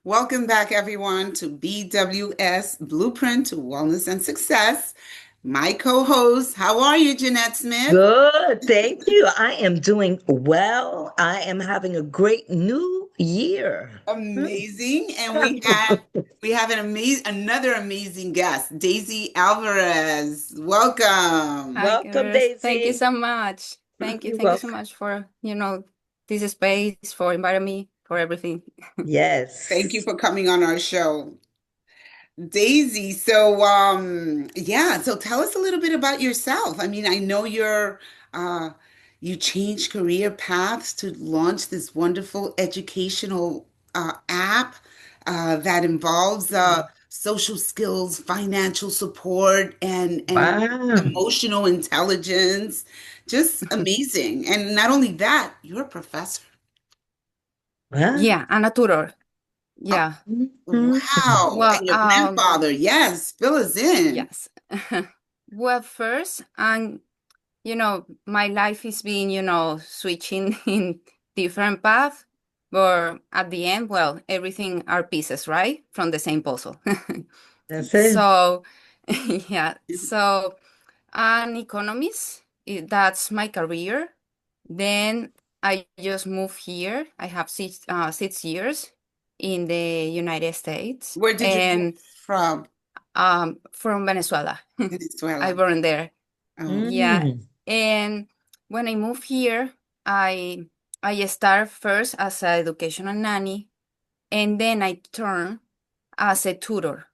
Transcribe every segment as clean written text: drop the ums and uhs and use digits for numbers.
Welcome back, everyone, to BWS Blueprint to Wellness and Success. My co-host, how are you, Jeanette Smith? Good, thank you. I am doing well. I am having a great new year. Amazing. And we have another amazing guest, Daisy Alvarez. Welcome. Hi, Welcome, girls. Thank you Daisy. so much. You're Thank you so welcome. much for, this space, for inviting me, for everything. Thank you Yes. for coming on our show. Daisy, so tell us a little bit about yourself. I mean, I know you changed career paths to launch this wonderful educational app that involves social skills, financial support, and Wow. emotional intelligence. Just amazing. And not only that, you're a professor. Wow. Yeah, and a tutor. Yeah. Mhm. Wow. Well, And your grandfather, yes, fill us in. yes. Well, first, my life is being, switching in different paths, but at the end, well, everything are pieces, right? From the same puzzle. That's it. So, yeah. So, an economist, that's my career. Then I just moved here. I have 6 years in the United States Where did you move and from? from Venezuela. I Venezuela. born there. Oh, Yeah. Mm. And when I moved here, I start first as an educational nanny, and then I turn as a tutor.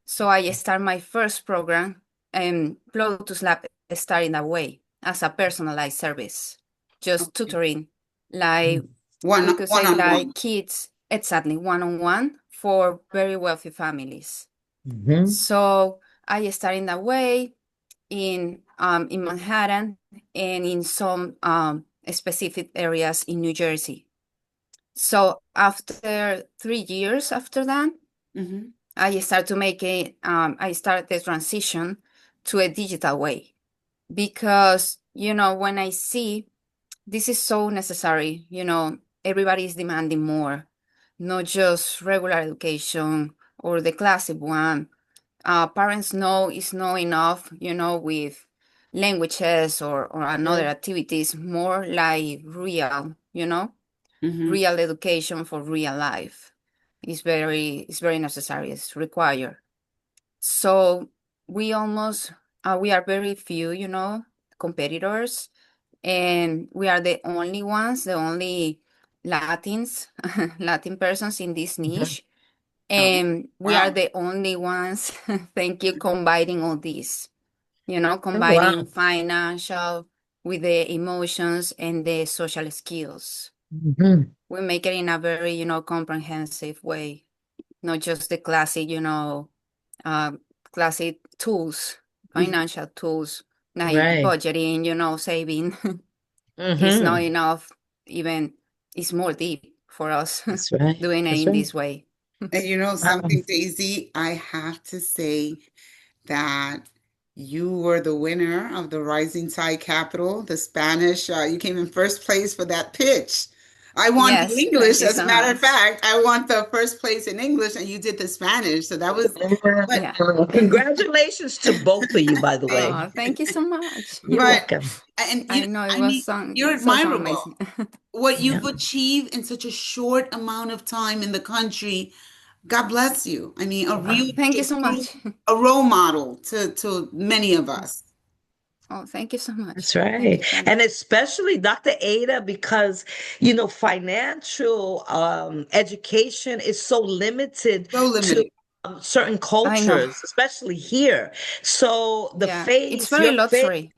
So I start my first program, and Ploutus Lab started that way as a personalized service, just okay. tutoring, like One we could one say on like one. kids, exactly, one-on-one for very wealthy families. Mhm. So I started that way in Manhattan and in some specific areas in New Jersey. So after 3 years after that, Hmm. I started the transition to a digital way because, when I see this is so necessary, everybody is demanding more, not just regular education or the classic one. Parents know it's not enough, with languages or another Yeah. activities, more like real, Hmm. real education for real life. It's very necessary, it's required. So we are very few, competitors, and we are the only ones, the only Latins, Latin persons in this Mhm. niche. Oh, And we are wow. the only ones, thank you, combining all this, Oh, combining wow. financial with the emotions and the social skills. Mhm. We make it in a very, comprehensive way, not just the classic, uh, classic tools, Mhm. financial tools, like Right. budgeting, saving. It's not Hmm. enough, even it's more deep for us That's right. doing it That's in right. this way. And you know Wow. something, Daisy, I have to say that you were the winner of the Rising Tide Capital, the Spanish. You came in first place for that pitch. I won the Yes, thank English. you As a so matter of much. fact, I won the first place in English, and you did the Spanish. So that was, but Yeah. Congratulations to both of you, by the way. Oh, thank you so much. You're but welcome. and I know it I was mean, you're so admirable. amazing. What Yeah. you've achieved in such a short amount of time in the country, God bless you. I mean, Wow. Thank you so much. a role model to many of us. Oh, thank you so much. That's Thank right. you, thank And you. especially Dr. Ada, because, financial education is so limited So to limited. certain I know. cultures, especially here. So Yeah, it's very your face, luxury.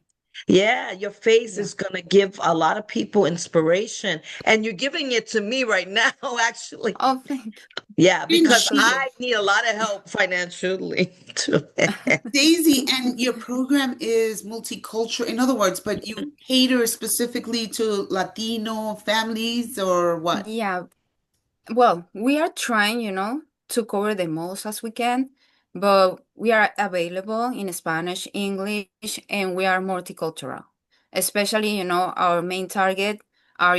yeah, your face Yeah. is going to give a lot of people inspiration. And you're giving it to me right now, actually. Oh, thank Yeah, you. because That's so She, good. I need a lot of help financially too. Daisy, and your program is multicultural. In other words, but you cater specifically to Latino families or what? Yeah. Well, we are trying, to cover the most as we can, but we are available in Spanish, English, and we are multicultural. Especially, our main target are,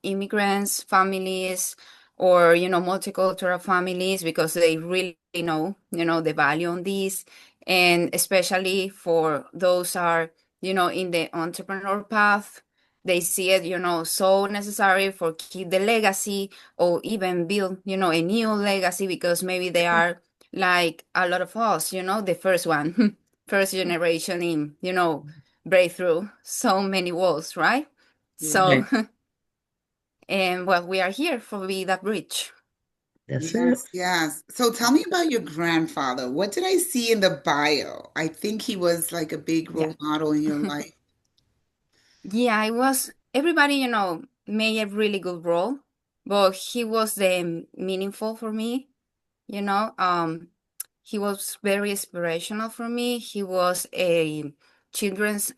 immigrants, families, or, multicultural families because they really know, the value on this. And especially for those are, in the entrepreneur path, they see it, so necessary for keep the legacy or even build, a new legacy because maybe they are like a lot of us, the first one, first generation in, breakthrough so many walls, right? Yeah. So, Right. and well, we are here for Be That Bridge. That's it. Yes, yes. So tell me about your grandfather. What did I see in the bio? I think he was like a big Yeah. role model in your life. Yeah, it was everybody, made a really good role, but he was the meaningful for me, you know. He was very inspirational for me. He was a children's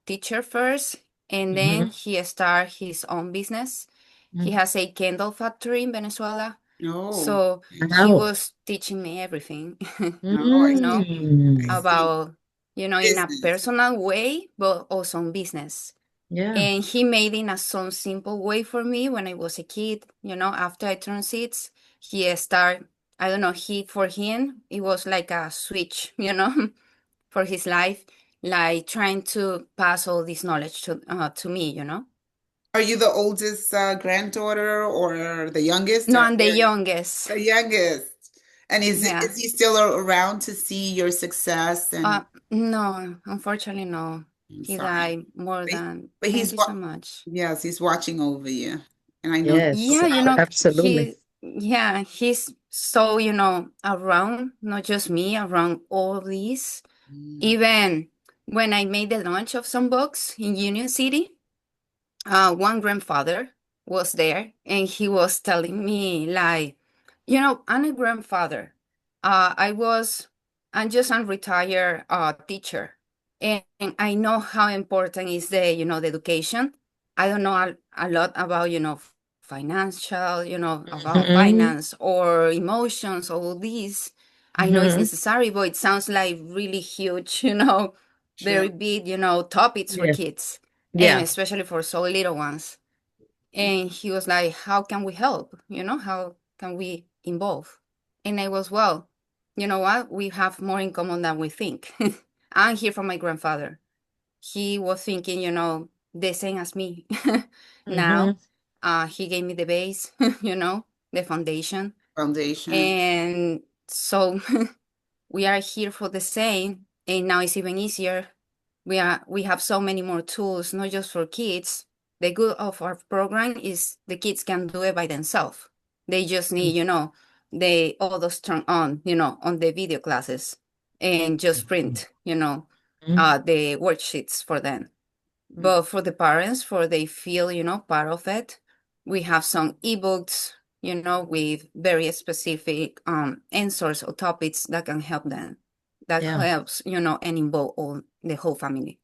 teacher first, and then Mm-hmm. he started his own business. He Mm-hmm. has a candle factory in Venezuela. No, So he Wow. was teaching me everything, no, you know, I Mm. see. about, in a Business. personal way, but also in business. Yeah. And he made it in a some simple way for me when I was a kid, after I turned six, he started, I don't know, for him, it was like a switch, for his life, like trying to pass all this knowledge to me. Are you the oldest granddaughter or the youngest? No, I'm the youngest. The youngest. And Yeah. is he still around to see your success? Uh, And no, unfortunately, no. I'm He sorry, died more but, than, but thank he's you what? so much. Yes, he's watching over you, and I know Yes. Yeah, Absolutely. he's so, around, not just me, around all these. Mm, Even when I made the launch of some books in Union City, one grandfather was there and he was telling me like, I'm a grandfather. I'm just a retired teacher, and I know how important is the education. I don't know a lot about, financial, about Mm-hmm. finance or emotions, all these. I know it's Mm-hmm. necessary, but it sounds like really huge, sure. very big, topics for Yeah. kids and Yeah. especially for so little ones. And he was like, how can we help? How can we involve? And I was, well, you know what? We have more in common than we think. I'm here from my grandfather. He was thinking, the same as me. Now, Mm-hmm. he gave me the base, the foundation. Foundation. And so we are here for the same, and now it's even easier. We have so many more tools, not just for kids. The good of our program is the kids can do it by themselves. They just need, they all those turn on, on the video classes and just print, the worksheets for them. Mm. But for the parents, for they feel, part of it, we have some ebooks, with very specific answers or topics that can help them. That Yeah. helps, and involve all the whole family.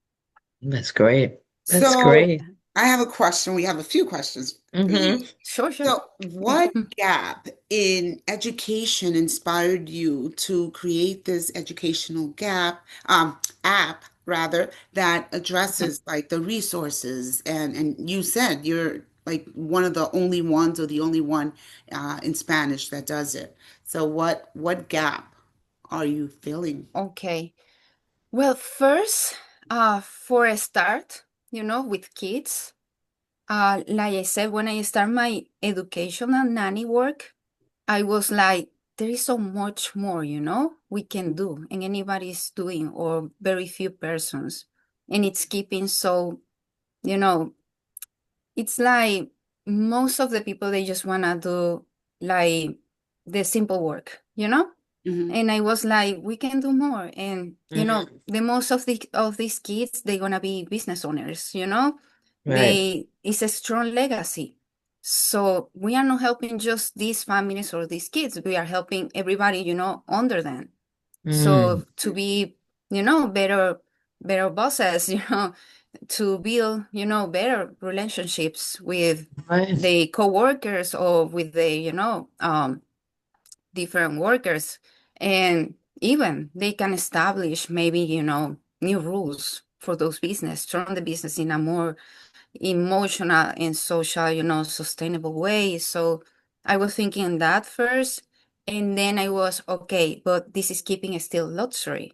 That's great. That's So great. I have a question. We have a few questions for Mm-hmm. you. Sure, sure. So, what gap in education inspired you to create this educational app rather, that addresses like the resources and you said you're like one of the only ones or the only one in Spanish that does it. So, what gap are you filling? Okay. Well, first, for a start, with kids, like I said, when I start my educational nanny work, I was like, there is so much more, we can do, and anybody's doing, or very few persons. And it's keeping so, you know, it's like most of the people, they just want to do like the simple work, Hmm. and I was like, we can do more. And, Mm-hmm. the most of these kids, they're gonna be business owners, Right. It's a strong legacy. So we are not helping just these families or these kids. We are helping everybody, under them. Mm. So to be, better bosses, to build, better relationships with Right. the coworkers or with the, different workers. And even they can establish maybe, new rules for those business, turn the business in a more emotional and social, sustainable way. So I was thinking that first, and then I was okay, but this is keeping it still luxury.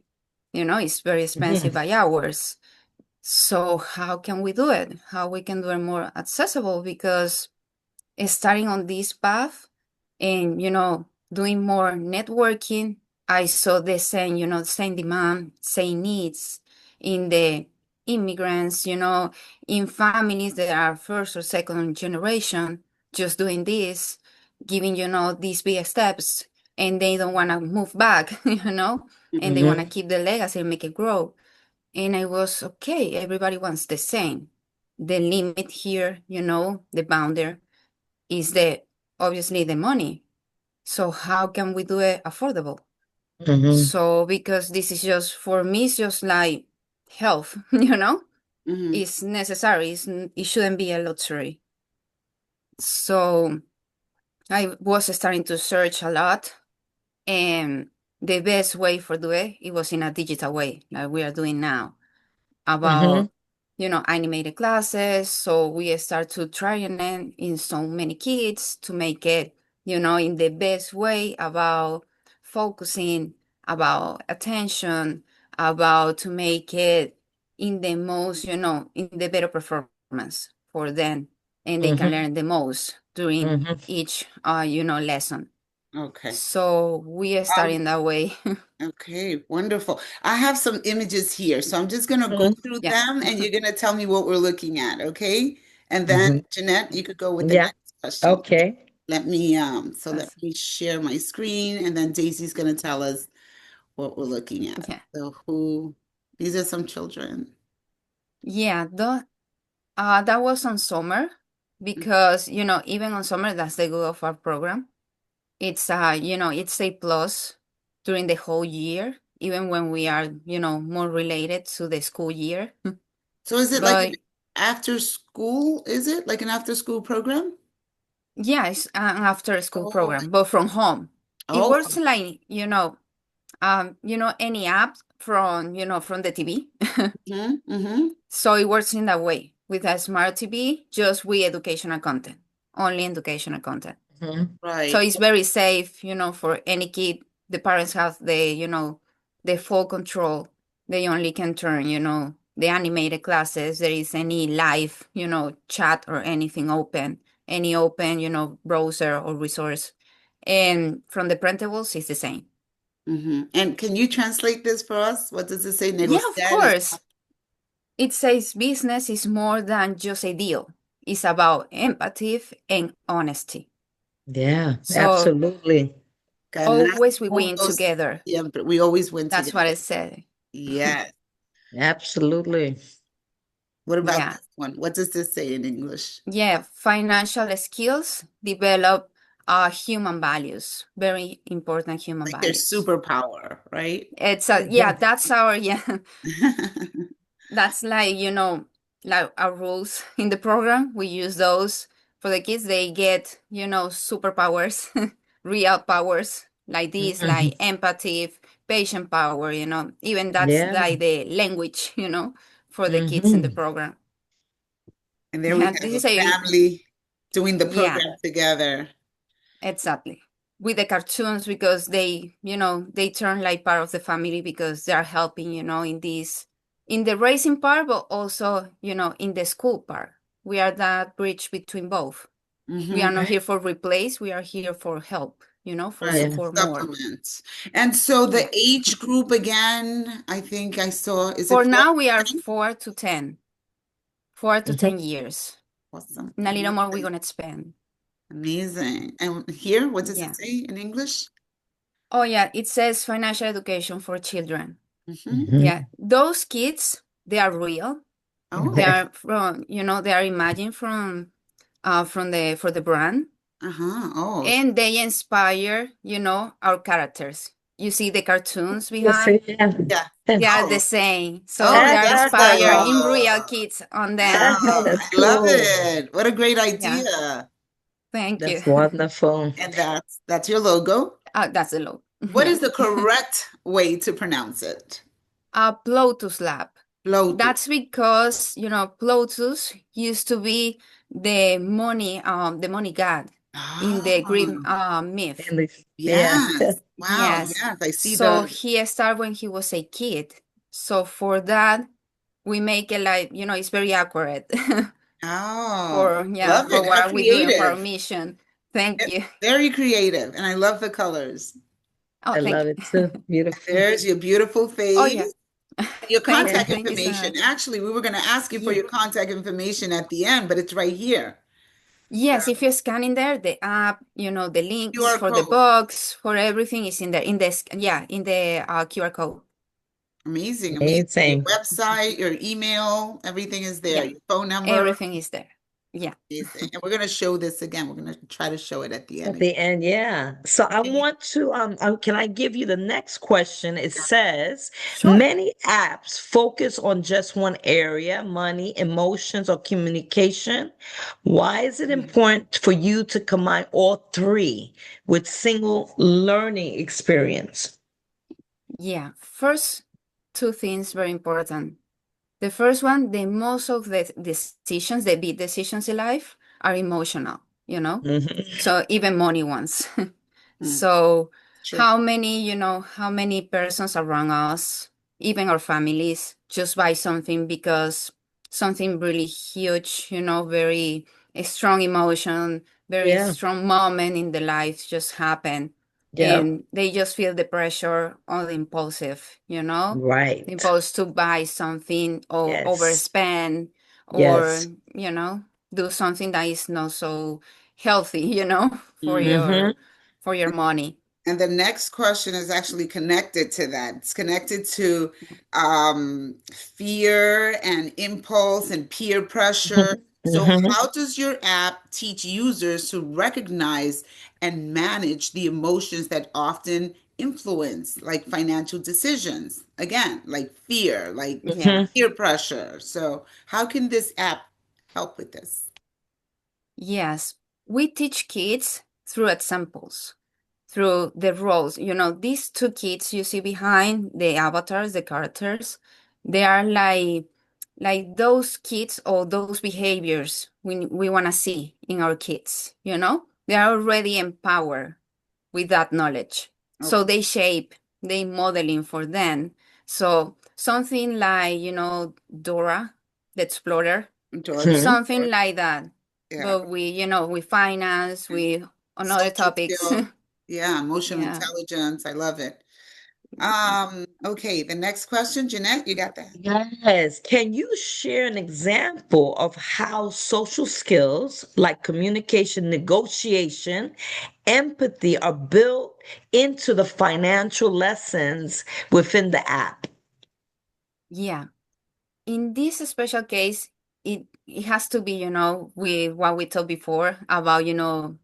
It's very expensive Mhm. by hours. So how can we do it? How we can do it more accessible? Because starting on this path and doing more networking, I saw the same, same demand, same needs in the immigrants, in families that are first or second generation, just doing this, giving, these big steps, and they don't want to move back, and they want to Mhm. keep the legacy and make it grow. And I was okay, everybody wants the same. The limit here, the boundary is the obviously the money. So how can we do it affordable? Mhm. So because this is just for me, it's just like health, Hmm. it's necessary. It shouldn't be a luxury. So I was starting to search a lot, and the best way for do it, it was in a digital way, like we are doing now. Mhm. About animated classes, so we start to trying it in so many kids to make it in the best way, about focusing, about attention, about to make it in the most in the better performance for them, and they can Mhm. learn the most during Mhm. each lesson. Okay. So we are Um, starting that way. okay, wonderful. I have some images here, so I'm just going to go Mhm. through Yeah. them and you're going to tell me what we're looking at, okay? And then Mhm. Jeanette, you could go with the Yeah. next question. Okay. Let That's- me share my screen and then Daisy's going to tell us what we're looking at. yeah. So these are some children. Yeah, that was on summer because, even on summer, that's the good of our program. It's, it's a plus during the whole year, even when we are, more related to the school year. So is it like an But after school? Is it like an after school program? yeah, it's an after school Oh, program, but from home. It oh, works like, any app from the TV. mm-hmm. So it works in that way with a smart TV, just with educational content, only educational content. Mhm. So Right. it's very safe, for any kid. The parents have the full control. They only can turn, the animated classes. There is any live, chat or anything open, any open, browser or resource. And from the printables, it's the same. Mm-hmm. And can you translate this for us? What does it say? Yeah, of Negociar is course. It says business is more than just a deal. It's about empathy and honesty. Yeah, So absolutely. ganar always we win juntos together. siempre. We always win That's what together. I said. Yes. Absolutely. What about Yeah. this one? What does this say in English? Yeah. Financial skills develop human values. Very important human Like their values. superpower, right? Yeah, that's our, yeah, that's like, like our rules in the program. We use those for the kids. They get, superpowers, real powers like this, Mhm. like empathy, patient power, even that's Yeah. like the language, for the kids in the Mhm. program. And there we Yeah, have this a is a, family doing the yeah, program together. exactly. With the cartoons, because they turn like part of the family because they are helping, in this, in the racing part, but also, in the school part. We are that bridge between both. We Hmm. are not here for replace. We are here for help, for Right. support more. Supplements. And so the Yeah. age group again, I think I saw, is it For four now, to we are 10? 4 to 10, 4 to 10 Mhm. years. Awesome. And a little more we're Amazing. gonna spend. Amazing. And here, what does it Yeah. say in English? Oh yeah, it says financial education for children. Hmm. Yeah, Mhm. those kids, they are real. They Oh, are from, they are imagined from the for the brand, uh-huh. Oh, and they inspire, our characters. You see the cartoons Yes, behind? yeah. yeah. They are the Oh, same. So oh, they are inspired in real wonderful. kids on them. Oh, That's I love cool. it. What a great Yeah, idea. thank you. That's wonderful. And that's your logo. That's a lot. What Yeah. is the correct way to pronounce it? Ploutus Lab. Lotus. That's because, Ploutus used to be the money god. in the Greek Oh, myth. And yeah. yes. Wow. Yes. Yes, I see So the. he started when he was a kid. So for that, we make it like, it's very accurate Oh, love for it. How what we do and for our creative. mission. Thank you. Very creative. And I love the colors. Oh, I thank love you. it too. Beautiful. There's your beautiful Oh, yeah. face. Your Thank you. contact Thank you so information. much. Actually, we were going to ask you for Yeah. your contact information at the end, but it's right here. So Yes, if you scan in there, the app, the links QR for the code. box, for everything is in there, in the QR code. Amazing, amazing. Your Amazing. website, your email, everything is there. Yeah, Your phone number. everything is there. Yeah. Amazing. And we're going to show this again. We're going to try to show it at the At end. the end, yeah. So I want to can I give you the next question? It says Sure. many apps focus on just one area, money, emotions, or communication. Why is it Yeah. important for you to combine all three with single learning experience? Yeah. First, two things very important. The first one, the most of the decisions, the big decisions in life are emotional, you know? Hmm. So even money ones. Mm, So true. how many persons around us, even our families, just buy something because something really huge, very a strong emotion, very Yeah. strong moment in the life just happened. Yep. And they just feel the pressure on the impulsive, the Right. impulse to buy something or Yes. overspend or, Yes. do something that is not so healthy, for Mm. your Hmm. for your money. And the next question is actually connected to that. It's connected to fear and impulse and peer pressure. So, Hmm. how does your app teach users to recognize and manage the emotions that often influence, like financial decisions? Again, like fear, like Yeah. peer pressure. So, how can this app help with this? Yes. We teach kids through examples, through the roles. These two kids you see behind the avatars, the characters, they are like those kids or those behaviors we want to see in our kids. They are already empowered with that knowledge. So Okay, they modeling for them. So something like, Dora, the Explorer, George, something like that. yeah. But we finance, we on other Social topics. skill. Yeah, emotional Yeah. intelligence. I love it. Okay, the next question, Jeanette, you got that? Yes. Can you share an example of how social skills like communication, negotiation, empathy are built into the financial lessons within the app? Yeah. In this special case, it has to be, with what we talked before about,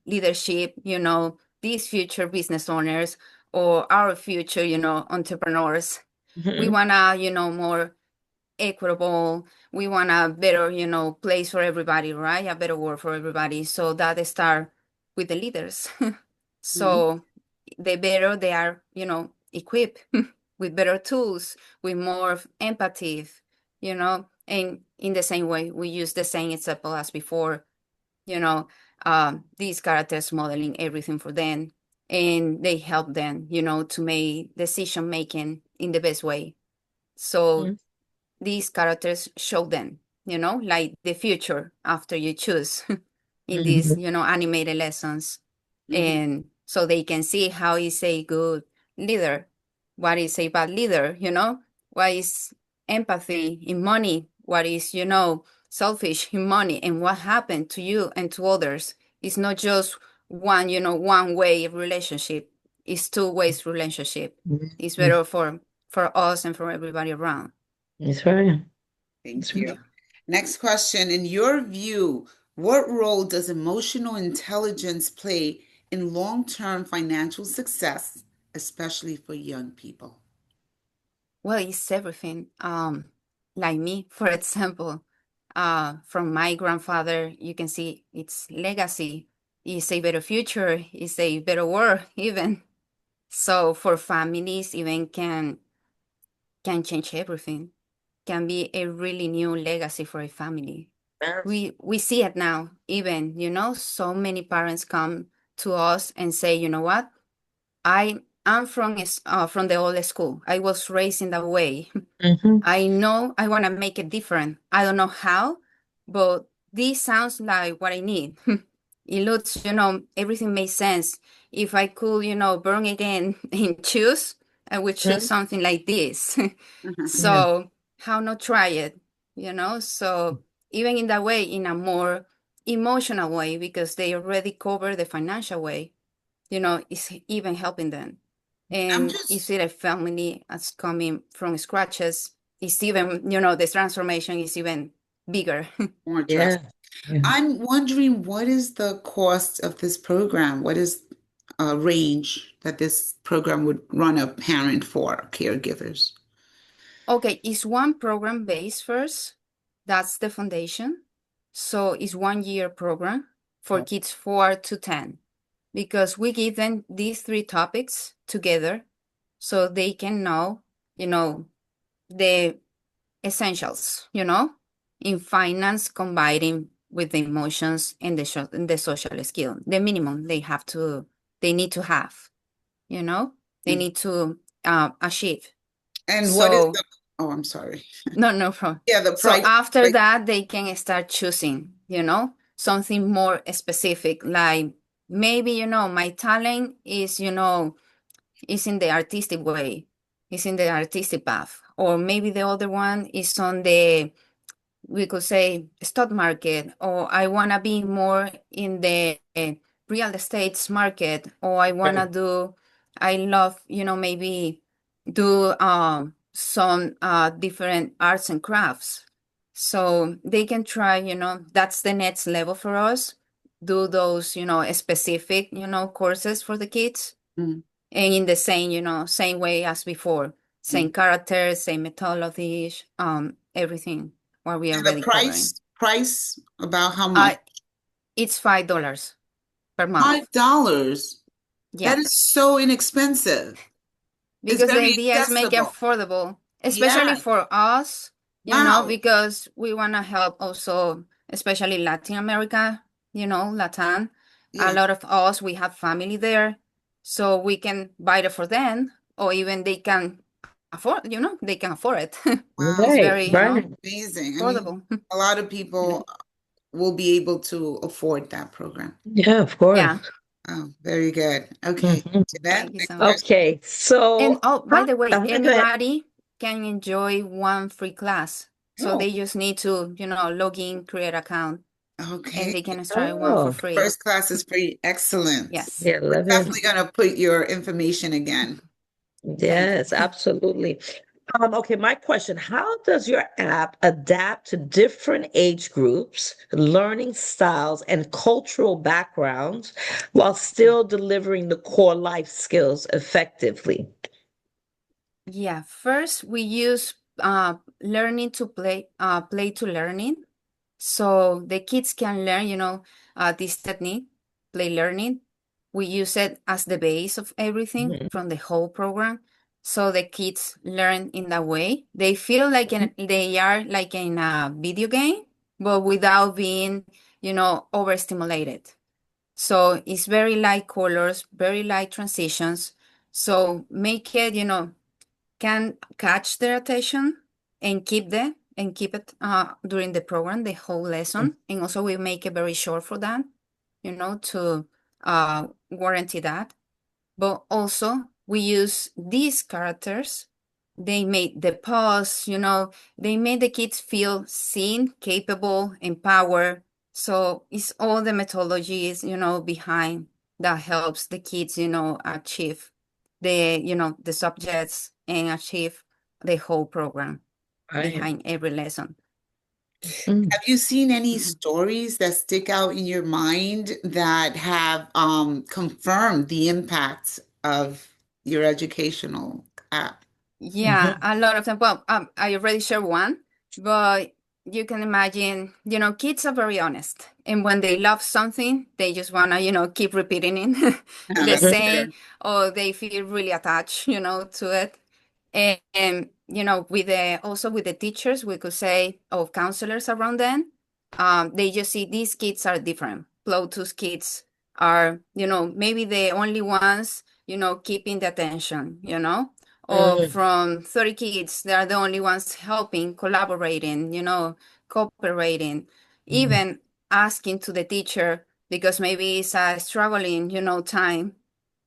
leadership, these future business owners or our future, entrepreneurs. We Mhm. wanna, more equitable. We want a better, place for everybody, right? A better world for everybody. So that start with the leaders. Mhm, So the better they are, equipped with better tools, with more empathy, and in the same way, we use the same example as before, you know, these characters modeling everything for them, and they help them, to make decision making in the best way. So Mhm. these characters show them, like the future after you choose in these, Mhm. animated lessons. mhm, And so they can see how is a good leader, what is a bad leader, what is empathy in money, what is, selfish in money, and what happened to you and to others. It's not just one way relationship. It's two ways relationship. It's Mhm. better for us and for everybody around. That's right. That's thank you. right. Next question. In your view, what role does emotional intelligence play in long-term financial success, especially for young people? Well, it's everything. Like me, for example, from my grandfather, you can see its legacy is a better future, is a better world, even. So for families, even can change everything. Can be a really new legacy for a family. Yes. We see it now, even, so many parents come to us and say, you know what, I'm from the old school. I was raised in that way. Hmm. I know I want to make it different. I don't know how, but this sounds like what I need. It looks, everything makes sense. If I could, burn again and choose, I would choose something like this. Mhm. Yeah. So how not try it, So even in that way, in a more emotional way, because they already cover the financial way, it's even helping them. I'm And you just see the family as coming from scratches, it's even, the transformation is even bigger. more Yeah. trust. Yeah. I'm wondering what is the cost of this program? What is a range that this program would run a parent for caregivers? Okay, it's one program base first. That's the foundation. So it's 1 year program for Oh, kids 4 to 10, because we give them these three topics together so they can know, the essentials, in finance, combining with the emotions and the social skill, the minimum they need to have, you know, they mm. need to achieve. And what is So, the, oh, I'm sorry. no, no problem. Yeah, the So price. after Like, that, they can start choosing, something more specific, like maybe, my talent is, is in the artistic way, is in the artistic path, or maybe the other one is on the, we could say, stock market, or I want to be more in the real estates market, or I want to Right. do, I love, maybe do some different arts and crafts. So they can try, that's the next level for us, do those, specific, courses for the kids, mm. and in the same, same way as before, same Mm. characters, same methodologies, everything what we are And the already covering. price about how much? Uh, it's $5 per month. $5. That Yeah, is so inexpensive. It's because the very idea is make it accessible. affordable, especially Yes. for us, Wow. because we want to help also, especially Latin America, Latin. A Yeah. lot of us, we have family there, so we can buy it for them, or even they can afford, they can afford it. Wow. It's Right. very, Right. Amazing. I mean, affordable. a lot of people will be able to afford that program. Yeah, of course. Yeah. Oh, very good. Okay. Hmm. Jeanette, Thank you next so much. question. Okay. And So, oh, by how, the way, go ahead. everybody can enjoy one free class. So Oh, they just need to, log in, create account, and okay. they can start one for Oh, The free. first class is pretty excellent. Yes. yeah, We're love it. definitely going to put your information again. Thank you. Yes, absolutely. Okay, my question, how does your app adapt to different age groups, learning styles, and cultural backgrounds while still delivering the core life skills effectively? Yeah, first we use learning to play, play to learning. So the kids can learn, this technique, play learning. We use it as the base of everything Mhm. from the whole program. So the kids learn in that way. They feel like they are like in a video game, but without being, overstimulated. So it's very light colors, very light transitions. So make it, can catch their attention and keep it during the program, the whole lesson. And also we make it very short for that, to guarantee that. But also we use these characters. They made the pause, they made the kids feel seen, capable, empowered. So it's all the methodologies, behind that helps the kids, achieve the subjects and achieve the whole program Right. behind every lesson. Mm. Have you seen any Mhm. stories that stick out in your mind that have confirmed the impacts of your educational app? Yeah, Mhm. a lot of them. Well, I already shared one, but you can imagine, kids are very honest. And when they love something, they just wanna, keep repeating it the That's Mhm. same, true. or they feel really attached, to it. And with the also with the teachers, we could say, or counselors around them, they just see these kids are different. Ploutus kids are, maybe the only ones, keeping the attention, or Mm, from 30 kids, they are the only ones helping, collaborating, cooperating, mm, even asking to the teacher because maybe it's a struggling, time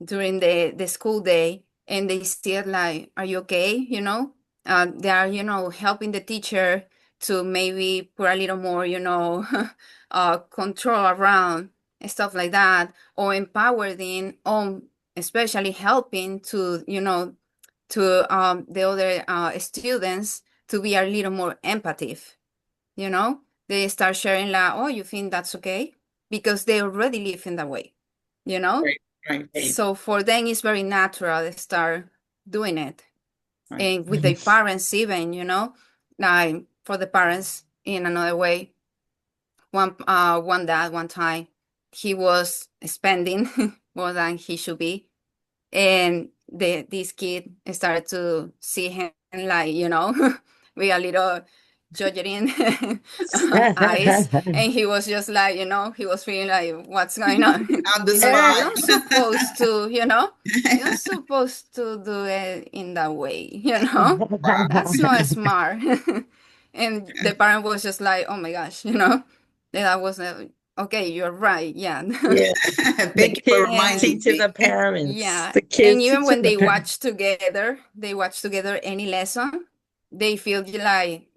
during the school day, and they still like, are you okay? They are, helping the teacher to maybe put a little more, control around and stuff like that, or empower them on, especially helping to, to the other students to be a little more empathetic, you know? They start sharing like, oh, you think that's okay? Because they already live in that way, you know? Right, right, right, So for them, it's very natural to start doing it. right. And with their mhm. parents even, like for the parents in another way, one dad one time he was spending more than he should be, and this kid started to see him like, with a little judging eyes, and he was just like, he was feeling like, what's going on? On the He's like, spot. you're not supposed to do it in that way, that's not smart. And the parent was just like, oh my gosh, that was okay, you're right, yeah. Yeah, the Thank you for kids And reminding teaching me. the parents. yeah, The and kids even teaching when the they parents. watch together any lesson, they feel like,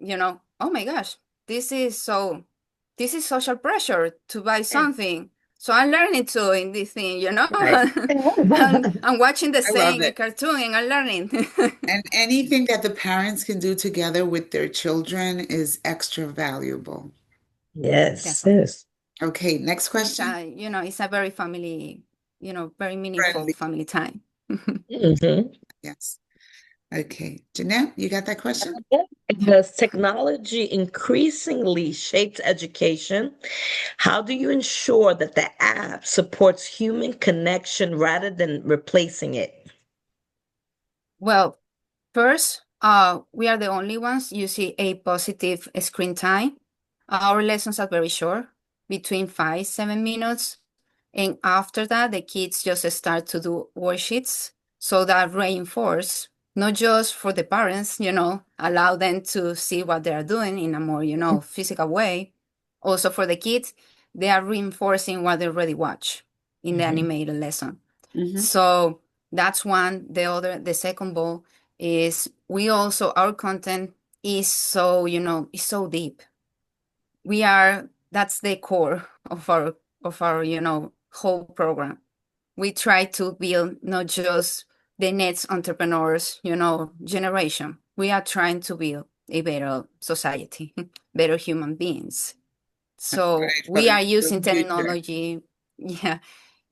oh my gosh, this is social pressure to buy something. So I'm learning too in this thing, Right. I'm watching the I love same it. cartoon and I'm learning. And anything that the parents can do together with their children is extra valuable. Yes, Definitely. yes. Okay, next It's question. it's a very family, very meaningful Friendly. family time. Mhm. Yes. Okay. Jeanette, you got that question? As technology increasingly shapes education, how do you ensure that the app supports human connection rather than replacing it? Well, first, we are the only ones using a positive screen time. Our lessons are very short, between 5, 7 minutes. And after that, the kids just start to do worksheets. So that reinforce, not just for the parents, allow them to see what they're doing in a more, physical way. Also for the kids, they are reinforcing what they already watch in the Mhm. animated lesson. Mm-hmm. So that's one. The second ball is we also, our content is so, is so deep. That's the core of our, whole program. We try to build not just the next entrepreneurs, generation. We are trying to build a better society, better human beings. So Right, we are for using the future. technology, yeah,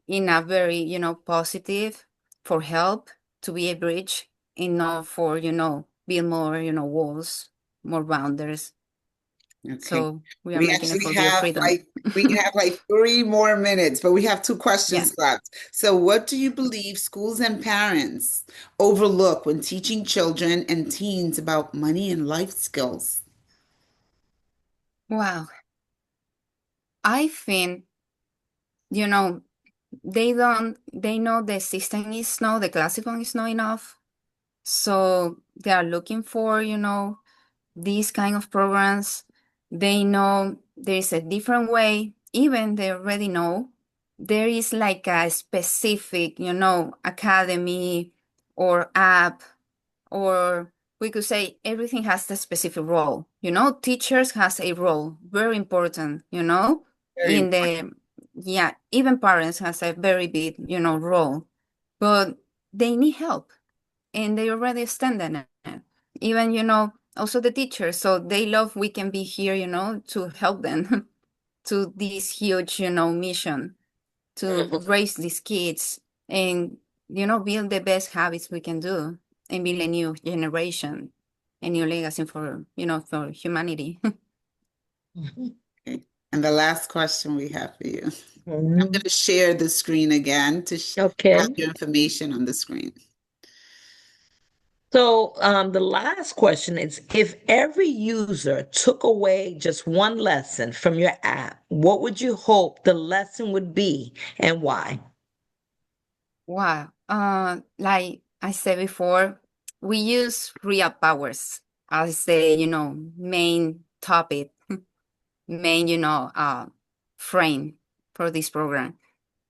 in a very, positive, for help, to be a bridge, and not for, build more, walls, more boundaries. Okay. So we are We making it actually for your have freedom. like 3 more minutes, but we have two Yeah. questions left. So what do you believe schools and parents overlook when teaching children and teens about money and life skills? Wow. I think, you know, they know the system is not, the classroom is not enough. So they are looking for, these kind of programs. They know there is a different way, even they already know there is like a specific, academy or app, or we could say everything has a specific role. Teachers has a role, very important, Very in important. the, yeah, even parents has a very big, role, but they need help and they already stand in it. Even, also the teachers. So they love we can be here, to help them to this huge, mission to Mhm. raise these kids and, build the best habits we can do and build a new generation, a new legacy for, for humanity. Okay. And the last question we have for you. I'm going Mhm. to share the screen again to have Okay. your information on the screen. So, the last question is, if every user took away just one lesson from your app, what would you hope the lesson would be and why? Wow. Like I said before, we use real powers as the, main topic, main, frame for this program.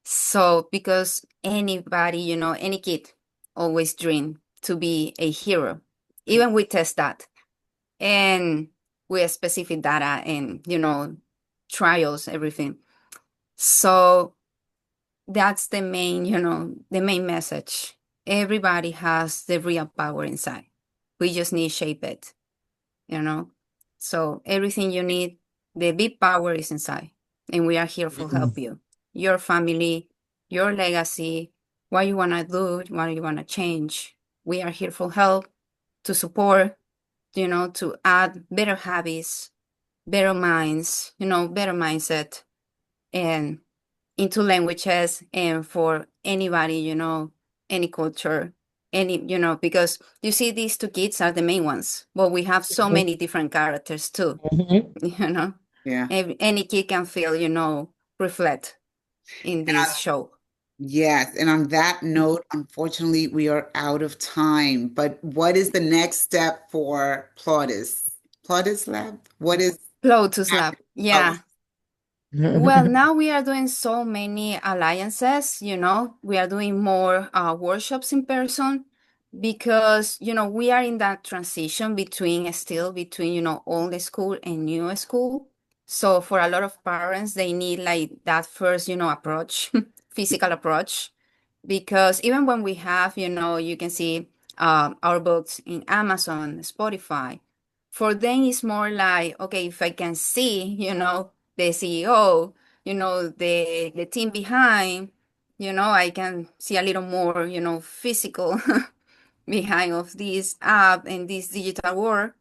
So because anybody, any kid always dream to be a hero. Even we test that. And we have specific data and, trials, everything. So that's the main message. Everybody has the real power inside. We just need to shape it, you know. So everything you need, the big power is inside. And we are here to help you. Your family, your legacy, what you wanna do, what you wanna change. We are here for help, to support, to add better habits, better minds, better mindset, and into languages and for anybody, any culture, because you see these two kids are the main ones, but we have so Mhm, many different characters too, mhm. you know. Yeah. Any kid can feel, reflect in And this show. yes, and on that note, unfortunately, we are out of time. But what is the next step for Ploutus? Ploutus Lab? What is Ploutus Lab. happening? Oh, Yeah. Well, now we are doing so many alliances, we are doing more workshops in person because, we are in that transition between, old school and new school. So for a lot of parents, they need like that first, approach, physical approach, because even when we have, you can see our books in Amazon, Spotify, for them it's more like, okay, if I can see, the CEO, the team behind, I can see a little more, physical behind of this app and this digital world.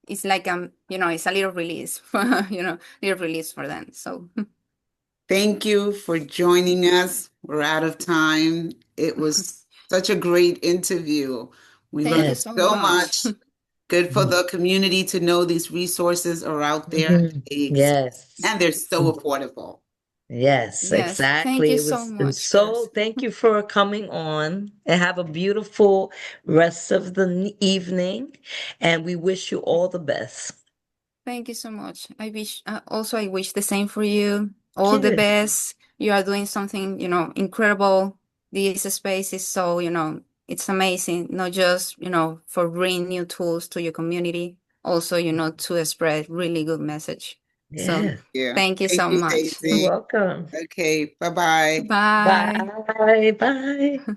It's like it's a little release, little release for them. So thank you for joining us. We're out of time. It was such a great interview. We thank you learned Yes. so so much. much. Good for the community to know these resources are out there. Mhm. They exist, Yes. and they're so affordable. Yes, Yes, thank exactly. you so It was much, so, Chris. thank you for coming on and have a beautiful rest of the evening. And we wish you all the best. Thank you so much. I wish the same for you. All the Yes. best. You are doing something, incredible. This space is so, it's amazing. Not just, for bringing new tools to your community, also, to spread really good message. So Yes. Yeah. thank you Thank so you, much. You're Stacy. welcome. Okay. Bye-bye. Bye. Bye. Bye.